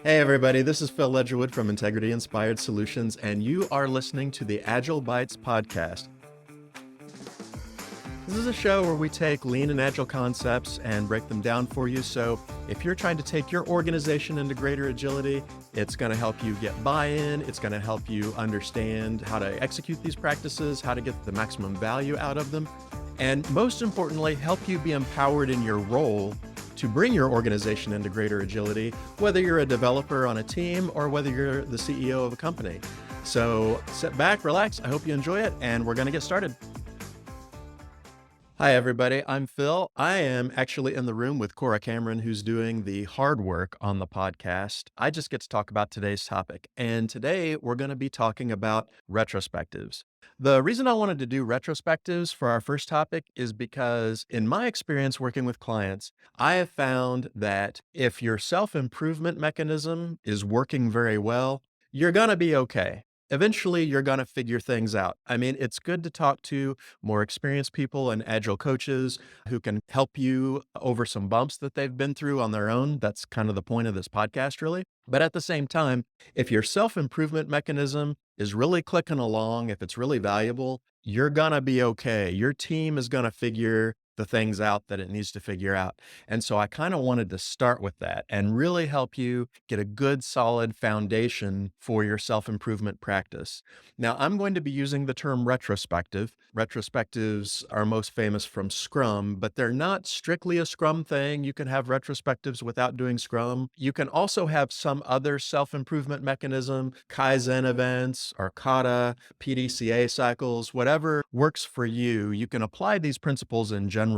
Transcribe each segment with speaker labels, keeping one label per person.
Speaker 1: Hey everybody, this is Phil Ledgerwood from Integrity Inspired Solutions, and you are listening to the Agile Bites podcast. This is a show where we take lean and agile concepts and break them down for you. So if you're trying to take your organization into greater agility, it's going to help you get buy-in. It's going to help you understand how to execute these practices, how to get the maximum value out of them, and most importantly, help you be empowered in your role to bring your organization into greater agility, whether you're a developer on a team or whether you're the CEO of a company. So sit back, relax. I hope you enjoy it, and we're going to get started. Hi, everybody. I'm Phil. I am actually in the room with Cora Cameron, who's doing the hard work on the podcast. I just get to talk about today's topic. And today we're going to be talking about retrospectives. The reason I wanted to do retrospectives for our first topic is because, in my experience working with clients, I have found that if your self improvement mechanism is working very well, you're going to be okay. Eventually, you're going to figure things out. I mean, it's good to talk to more experienced people and agile coaches who can help you over some bumps that they've been through on their own. That's kind of the point of this podcast, really. But at the same time, if your self improvement mechanism is really clicking along, if it's really valuable, you're going to be okay. Your team is going to figure the things out that it needs to figure out. And so I kind of wanted to start with that and really help you get a good, solid foundation for your self improvement practice. Now, I'm going to be using the term retrospective. Retrospectives are most famous from Scrum, but they're not strictly a Scrum thing. You can have retrospectives without doing Scrum. You can also have some other self-improvement mechanism, Kaizen events, or kata, PDCA cycles, whatever works for you. You can apply these principles in general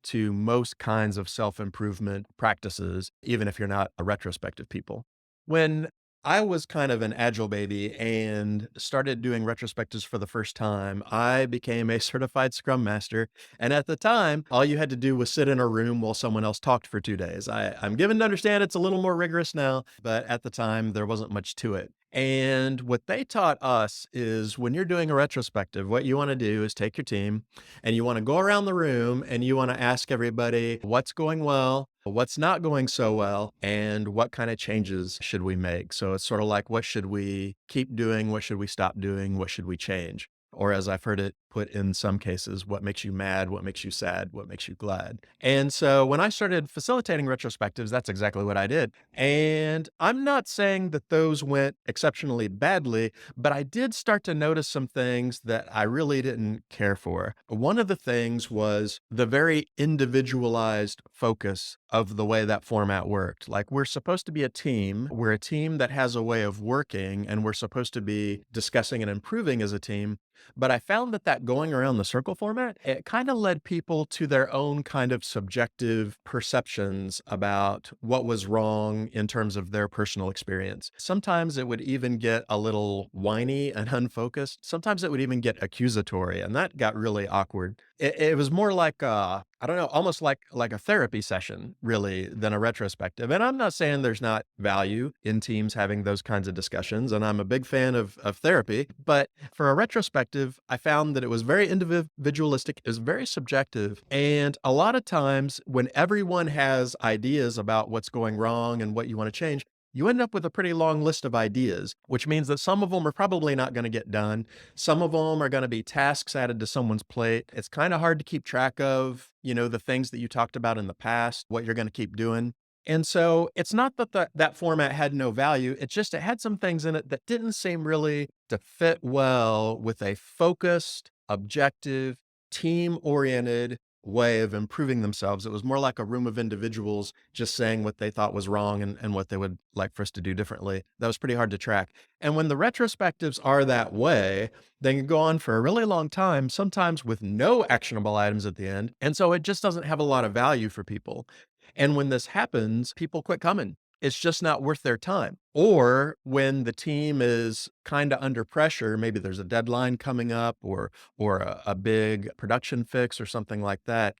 Speaker 1: to most kinds of self-improvement practices, even if you're not a retrospective people. When I was kind of an agile baby and started doing retrospectives for the first time, I became a certified Scrum Master. And at the time, all you had to do was sit in a room while someone else talked for 2 days. I'm given to understand it's a little more rigorous now, but at the time, there wasn't much to it. And what they taught us is when you're doing a retrospective, what you want to do is take your team and you want to go around the room and you want to ask everybody what's going well, what's not going so well, and what kind of changes should we make. So it's sort of like, what should we keep doing? What should we stop doing? What should we change? Or as I've heard it put in some cases, what makes you mad? What makes you sad? What makes you glad? And so when I started facilitating retrospectives, that's exactly what I did. And I'm not saying that those went exceptionally badly, but I did start to notice some things that I really didn't care for. One of the things was the very individualized focus of the way that format worked. Like, we're supposed to be a team. We're a team that has a way of working, and we're supposed to be discussing and improving as a team. But I found that going around the circle format, it kind of led people to their own kind of subjective perceptions about what was wrong in terms of their personal experience. Sometimes it would even get a little whiny and unfocused. Sometimes it would even get accusatory, and that got really awkward. It was more like I don't know, almost like a therapy session, really, than a retrospective. And I'm not saying there's not value in teams having those kinds of discussions, and I'm a big fan of therapy. But for a retrospective, I found that it was very individualistic, it was very subjective. And a lot of times when everyone has ideas about what's going wrong and what you want to change, you end up with a pretty long list of ideas, which means that some of them are probably not going to get done. Some of them are going to be tasks added to someone's plate. It's kind of hard to keep track of, the things that you talked about in the past, what you're going to keep doing. And so it's not that that format had no value. It's just it had some things in it that didn't seem really to fit well with a focused, objective, team-oriented way of improving themselves. It was more like a room of individuals just saying what they thought was wrong and what they would like for us to do differently. That was pretty hard to track. And when the retrospectives are that way, they can go on for a really long time, sometimes with no actionable items at the end. And so it just doesn't have a lot of value for people. And when this happens, people quit coming. It's just not worth their time. Or when the team is kind of under pressure, maybe there's a deadline coming up or a big production fix or something like that,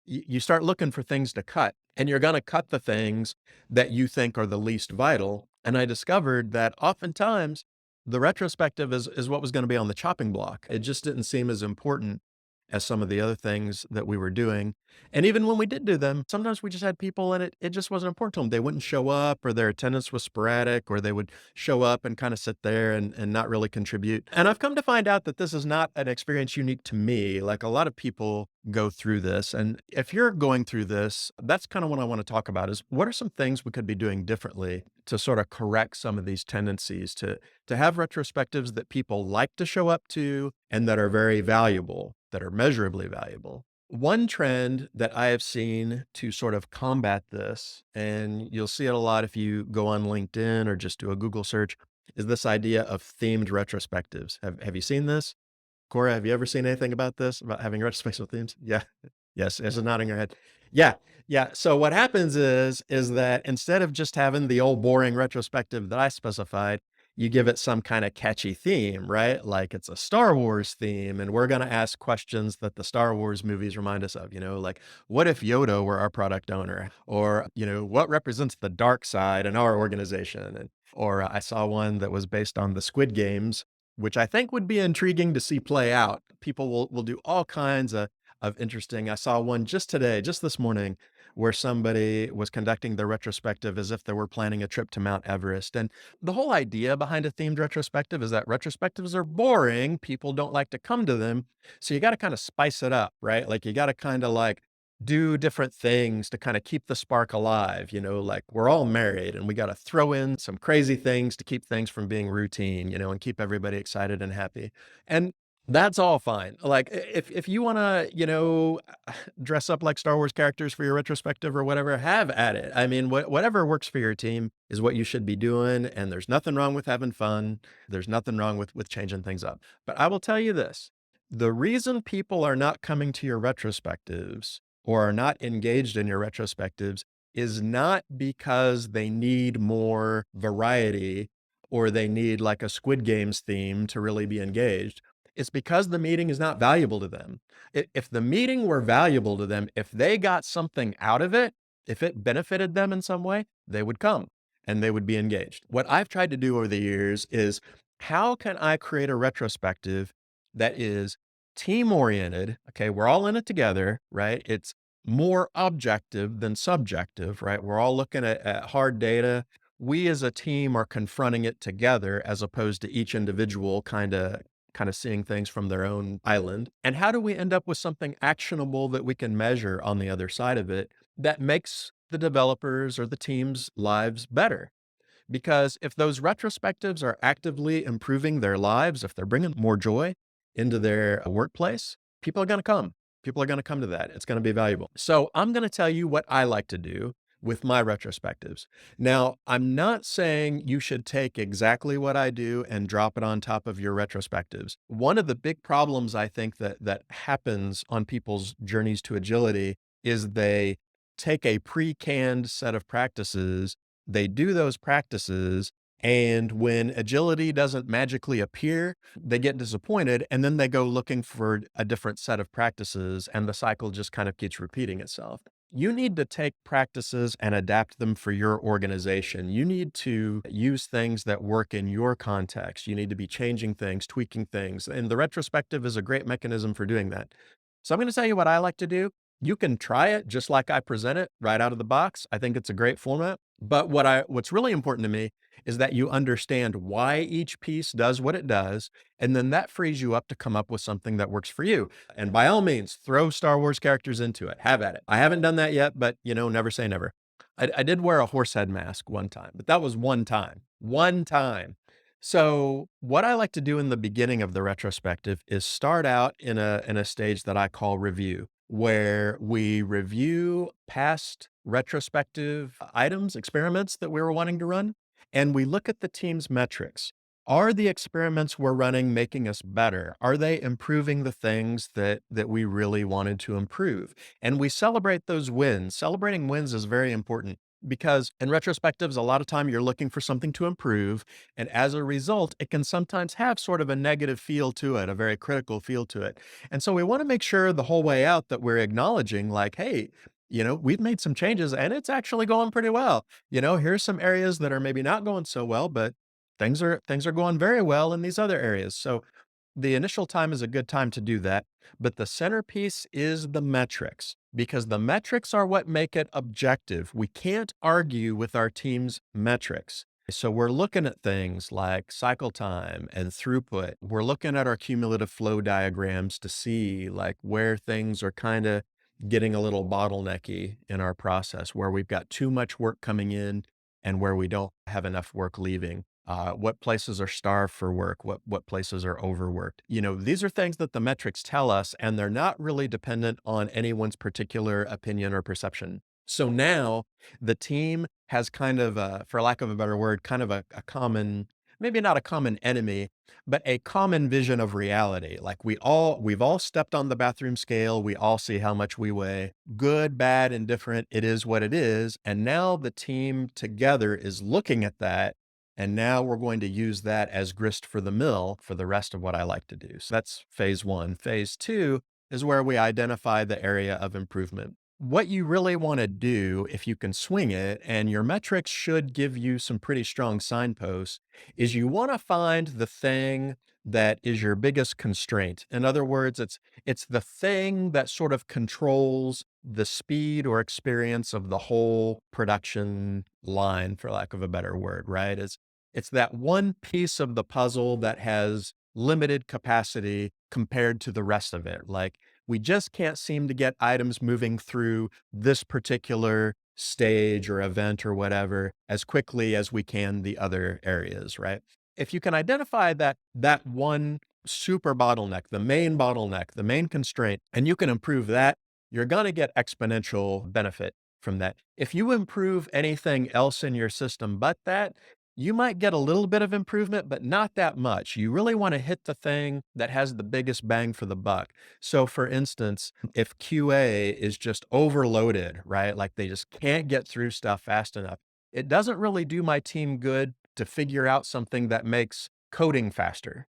Speaker 1: you start looking for things to cut, and you're going to cut the things that you think are the least vital. And I discovered that oftentimes the retrospective is what was going to be on the chopping block. It just didn't seem as important as some of the other things that we were doing. And even when we did do them, sometimes we just had people and it just wasn't important to them. They wouldn't show up or their attendance was sporadic or they would show up and kind of sit there and not really contribute. And I've come to find out that this is not an experience unique to me. Like a lot of people go through this. And if you're going through this, that's kind of what I want to talk about is what are some things we could be doing differently to sort of correct some of these tendencies to have retrospectives that people like to show up to and that are very valuable, that are measurably valuable. One trend that I have seen to sort of combat this, and you'll see it a lot if you go on LinkedIn or just do a Google search, is this idea of themed retrospectives. Have you seen this? Cora, have you ever seen anything about this, about having retrospective themes? Yeah. Yes, there's a nodding your head. Yeah, yeah. So what happens is that instead of just having the old boring retrospective that I specified, you give it some kind of catchy theme, right? Like it's a Star Wars theme, and we're going to ask questions that the Star Wars movies remind us of, like what if Yoda were our product owner? Or, what represents the dark side in our organization? Or I saw one that was based on the Squid Games, which I think would be intriguing to see play out. People will do all kinds of interesting. I saw one just today, just this morning, where somebody was conducting their retrospective as if they were planning a trip to Mount Everest. And the whole idea behind a themed retrospective is that retrospectives are boring. People don't like to come to them. So you got to kind of spice it up, right? Like you got to kind of like do different things to kind of keep the spark alive. Like we're all married and we got to throw in some crazy things to keep things from being routine, and keep everybody excited and happy. And that's all fine. Like if you want to, dress up like Star Wars characters for your retrospective or whatever, have at it. I mean, whatever works for your team is what you should be doing. And there's nothing wrong with having fun. There's nothing wrong with changing things up. But I will tell you this, the reason people are not coming to your retrospectives or are not engaged in your retrospectives is not because they need more variety or they need like a Squid Games theme to really be engaged. It's because the meeting is not valuable to them. If the meeting were valuable to them, if they got something out of it, if it benefited them in some way, they would come and they would be engaged. What I've tried to do over the years is how can I create a retrospective that is team oriented? Okay, we're all in it together, right? It's more objective than subjective, right? We're all looking at hard data. We as a team are confronting it together as opposed to each individual kind of seeing things from their own island. And how do we end up with something actionable that we can measure on the other side of it that makes the developers or the team's lives better? Because if those retrospectives are actively improving their lives, if they're bringing more joy into their workplace, people are going to come. People are going to come to that. It's going to be valuable. So I'm going to tell you what I like to do with my retrospectives. Now, I'm not saying you should take exactly what I do and drop it on top of your retrospectives. One of the big problems I think that happens on people's journeys to agility is they take a pre-canned set of practices, they do those practices, and when agility doesn't magically appear, they get disappointed and then they go looking for a different set of practices and the cycle just kind of keeps repeating itself. You need to take practices and adapt them for your organization. You need to use things that work in your context. You need to be changing things, tweaking things. And the retrospective is a great mechanism for doing that. So I'm going to tell you what I like to do. You can try it just like I present it right out of the box. I think it's a great format. But what's really important to me is that you understand why each piece does what it does, and then that frees you up to come up with something that works for you. And by all means, throw Star Wars characters into it. Have at it. I haven't done that yet, but never say never. I did wear a horse head mask one time, but that was one time. One time. So what I like to do in the beginning of the retrospective is start out in a stage that I call review, where we review past retrospective items, experiments that we were wanting to run, and we look at the team's metrics. Are the experiments we're running making us better? Are they improving the things that we really wanted to improve? And we celebrate those wins. Celebrating wins is very important because in retrospectives, a lot of time you're looking for something to improve. And as a result, it can sometimes have sort of a negative feel to it, a very critical feel to it. And so we want to make sure the whole way out that we're acknowledging like, hey, we've made some changes and it's actually going pretty well. Here's some areas that are maybe not going so well, but things are going very well in these other areas. So The initial time is a good time to do that, but the centerpiece is the metrics because the metrics are what make it objective. We can't argue with our team's metrics. So we're looking at things like cycle time and throughput. We're looking at our cumulative flow diagrams to see like where things are kind of getting a little bottlenecky in our process, where we've got too much work coming in and where we don't have enough work leaving. What places are starved for work? What places are overworked? These are things that the metrics tell us, and they're not really dependent on anyone's particular opinion or perception. So now the team has kind of, for lack of a better word, kind of a common, maybe not a common enemy, but a common vision of reality. Like we've all stepped on the bathroom scale. We all see how much we weigh. Good, bad, indifferent. It is what it is. And now the team together is looking at that, and now we're going to use that as grist for the mill for the rest of what I like to do. So that's phase one. Phase two is where we identify the area of improvement. What you really want to do, if you can swing it, and your metrics should give you some pretty strong signposts, is you want to find the thing that is your biggest constraint. In other words, it's the thing that sort of controls the speed or experience of the whole production line, for lack of a better word, right? It's that one piece of the puzzle that has limited capacity compared to the rest of it. Like we just can't seem to get items moving through this particular stage or event or whatever as quickly as we can the other areas, right? If you can identify that one super bottleneck, the main constraint, and you can improve that, you're going to get exponential benefit from that. If you improve anything else in your system but that, you might get a little bit of improvement, but not that much. You really want to hit the thing that has the biggest bang for the buck. So, for instance, if QA is just overloaded, right? Like they just can't get through stuff fast enough, it doesn't really do my team good to figure out something that makes coding faster,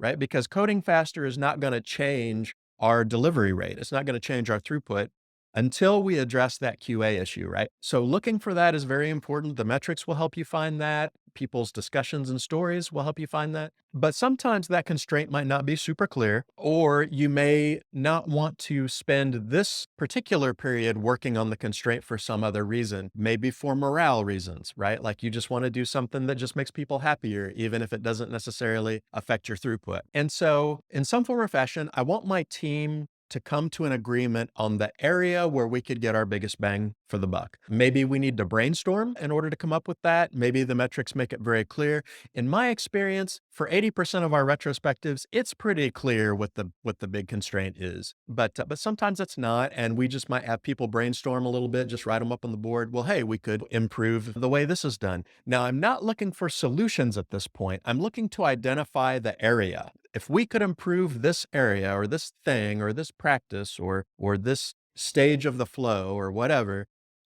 Speaker 1: right? Because coding faster is not going to change our delivery rate. It's not going to change our throughput until we address that QA issue, right? So looking for that is very important. The metrics will help you find that. People's discussions and stories will help you find that. But sometimes that constraint might not be super clear, or you may not want to spend this particular period working on the constraint for some other reason, maybe for morale reasons, right? Like you just want to do something that just makes people happier, even if it doesn't necessarily affect your throughput. And so, in some form or fashion, I want my team to come to an agreement on the area where we could get our biggest bang for the buck. Maybe we need to brainstorm in order to come up with that. Maybe the metrics make it very clear. In my experience, for 80% of our retrospectives, it's pretty clear what the big constraint is. But sometimes it's not, and we just might have people brainstorm a little bit, just write them up on the board. Well, hey, we could improve the way this is done. Now, I'm not looking for solutions at this point. I'm looking to identify the area. If we could improve this area or this thing or this practice or this stage of the flow or whatever,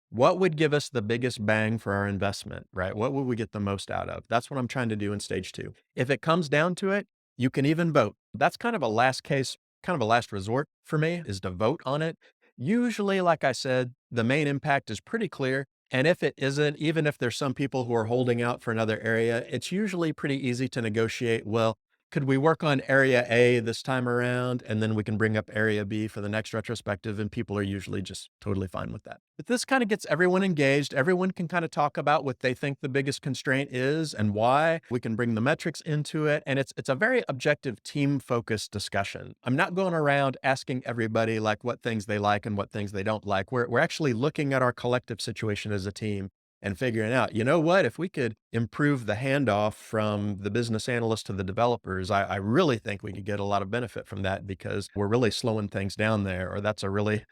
Speaker 1: what would give us the biggest bang for our investment, right? What would we get the most out of? That's what I'm trying to do in stage two. If it comes down to it, you can even vote. That's kind of a last case, kind of a last resort for me is to vote on it. Usually, like I said, the main impact is pretty clear. And if it isn't, even if there's some people who are holding out for another area, it's usually pretty easy to negotiate. Well, could we work on area A this time around? And then we can bring up area B for the next retrospective. And people are usually just totally fine with that. But this kind of gets everyone engaged. Everyone can kind of talk about what they think the biggest constraint is and why. We can bring the metrics into it. And it's a very objective, team-focused discussion. I'm not going around asking everybody like what things they like and what things they don't like. We're actually looking at our collective situation as a team and figuring out, you know what, if we could improve the handoff from the business analyst to the developers, I really think we could get a lot of benefit from that because we're really slowing things down there, or that's a really,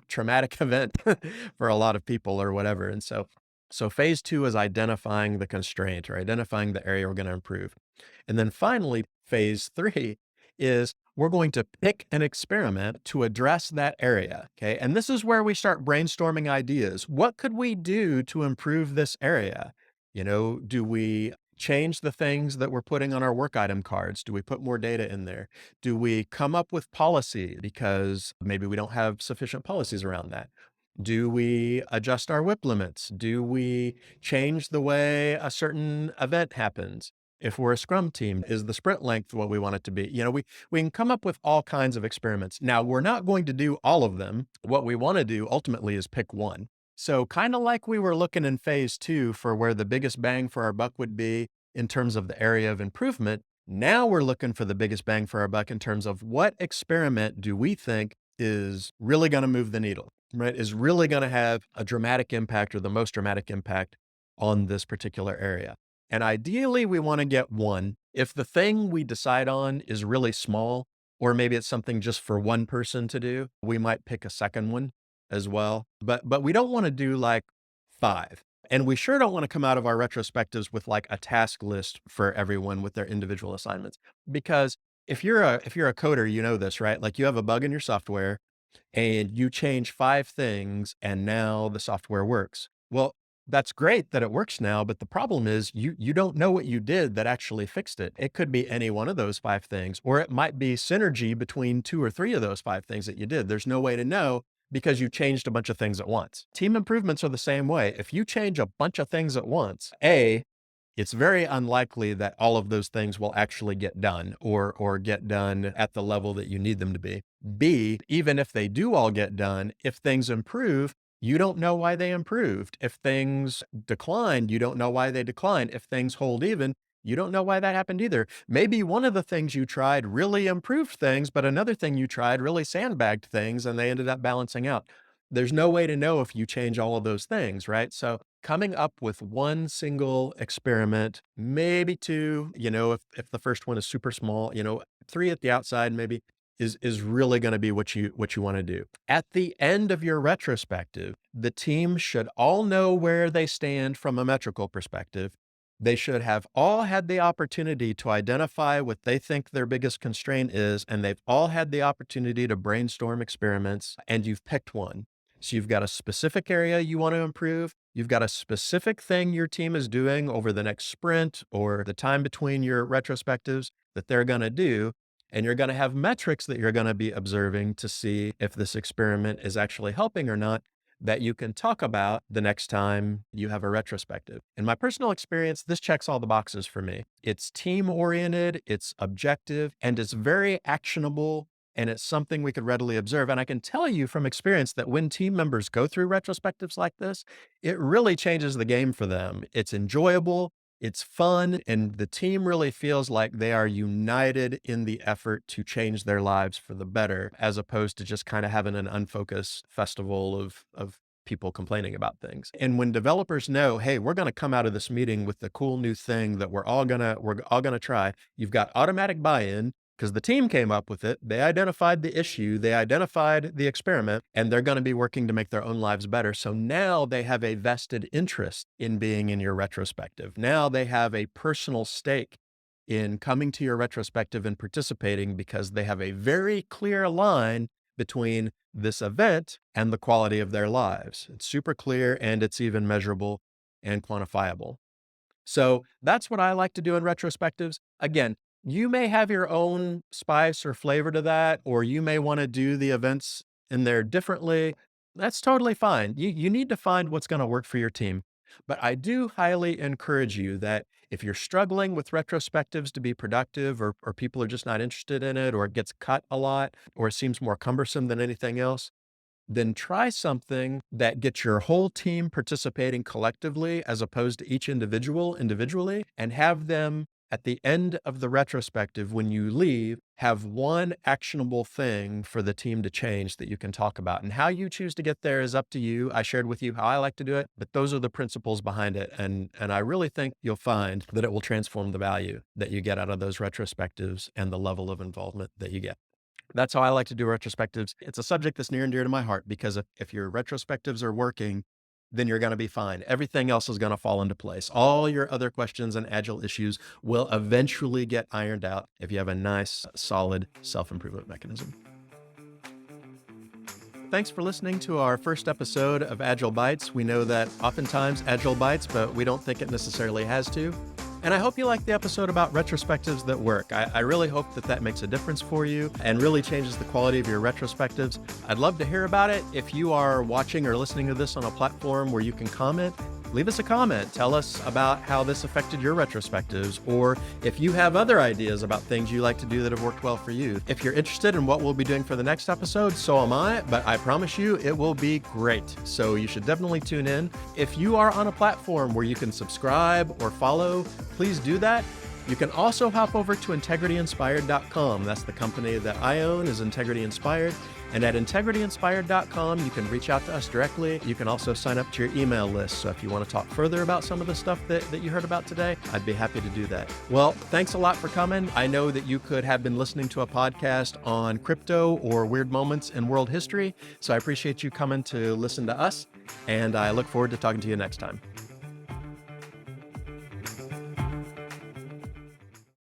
Speaker 1: traumatic event for a lot of people or whatever. And so phase two is identifying the constraint or identifying the area we're going to improve. And then finally, phase three is we're going to pick an experiment to address that area. Okay. And this is where we start brainstorming ideas. What could we do to improve this area? Do we change the things that we're putting on our work item cards? Do we put more data in there? Do we come up with policy because maybe we don't have sufficient policies around that? Do we adjust our WIP limits? Do we change the way a certain event happens? If we're a scrum team, is the sprint length what we want it to be? We can come up with all kinds of experiments. Now, we're not going to do all of them. What we want to do ultimately is pick one. So kind of like we were looking in phase two for where the biggest bang for our buck would be in terms of the area of improvement, now we're looking for the biggest bang for our buck in terms of what experiment do we think is really going to move the needle, right? Is really going to have a dramatic impact or the most dramatic impact on this particular area. And ideally, we want to get one. If the thing we decide on is really small, or maybe it's something just for one person to do, we might pick a second one as well. But we don't want to do like 5. And we sure don't want to come out of our retrospectives with like a task list for everyone with their individual assignments. Because if you're a coder, you know this, right? Like you have a bug in your software and you change 5 things and now the software works. Well, that's great that it works now, but the problem is you don't know what you did that actually fixed it. It could be any one of those 5 things, or it might be synergy between 2 or 3 of those 5 things that you did. There's no way to know because you changed a bunch of things at once. Team improvements are the same way. If you change a bunch of things at once, it's very unlikely that all of those things will actually get done or get done at the level that you need them to be. B, even if they do all get done, if things improve, you don't know why they improved. If things decline, you don't know why they declined. If things hold even, you don't know why that happened either. Maybe one of the things you tried really improved things, but another thing you tried really sandbagged things and they ended up balancing out. There's no way to know if you change all of those things, right? So coming up with one single experiment, maybe 2, if the first one is super small, 3 at the outside, maybe is really going to be what you want to do. At the end of your retrospective, the team should all know where they stand from a metrical perspective. They should have all had the opportunity to identify what they think their biggest constraint is, and they've all had the opportunity to brainstorm experiments, and you've picked one. So you've got a specific area you want to improve. You've got a specific thing your team is doing over the next sprint or the time between your retrospectives that they're going to do. And you're going to have metrics that you're going to be observing to see if this experiment is actually helping or not that you can talk about the next time you have a retrospective. In my personal experience, this checks all the boxes for me. It's team oriented, it's objective, and it's very actionable. And it's something we could readily observe. And I can tell you from experience that when team members go through retrospectives like this, it really changes the game for them. It's enjoyable. It's fun, and the team really feels like they are united in the effort to change their lives for the better, as opposed to just kind of having an unfocused festival of people complaining about things. And when developers know, hey, we're going to come out of this meeting with the cool new thing that we're all gonna try, you've got automatic buy-in because the team came up with it. They identified the issue, they identified the experiment, and they're going to be working to make their own lives better. So now they have a vested interest in being in your retrospective. Now they have a personal stake in coming to your retrospective and participating because they have a very clear line between this event and the quality of their lives. It's super clear and it's even measurable and quantifiable. So that's what I like to do in retrospectives. Again, you may have your own spice or flavor to that, or you may want to do the events in there differently. That's totally fine. You need to find what's going to work for your team. But I do highly encourage you that if you're struggling with retrospectives to be productive, or people are just not interested in it, or it gets cut a lot, or it seems more cumbersome than anything else, then try something that gets your whole team participating collectively as opposed to each individual individually, and have them at the end of the retrospective, when you leave, have one actionable thing for the team to change that you can talk about. And how you choose to get there is up to you. I shared with you how I like to do it, but those are the principles behind it. And I really think you'll find that it will transform the value that you get out of those retrospectives and the level of involvement that you get. That's how I like to do retrospectives. It's a subject that's near and dear to my heart because if your retrospectives are working, then you're going to be fine. Everything else is going to fall into place. All your other questions and Agile issues will eventually get ironed out if you have a nice, solid self-improvement mechanism. Thanks for listening to our first episode of Agile Bites. We know that oftentimes Agile bites, but we don't think it necessarily has to. And I hope you like the episode about retrospectives that work. I really hope that makes a difference for you and really changes the quality of your retrospectives. I'd love to hear about it. If you are watching or listening to this on a platform where you can comment, leave us a comment. Tell us about how this affected your retrospectives, or if you have other ideas about things you like to do that have worked well for you. If you're interested in what we'll be doing for the next episode, so am I, but I promise you it will be great. So you should definitely tune in. If you are on a platform where you can subscribe or follow, please do that. You can also hop over to integrityinspired.com. That's the company that I own, is Integrity Inspired. And at integrityinspired.com, you can reach out to us directly. You can also sign up to your email list. So if you want to talk further about some of the stuff that you heard about today, I'd be happy to do that. Well, thanks a lot for coming. I know that you could have been listening to a podcast on crypto or weird moments in world history. So I appreciate you coming to listen to us. And I look forward to talking to you next time.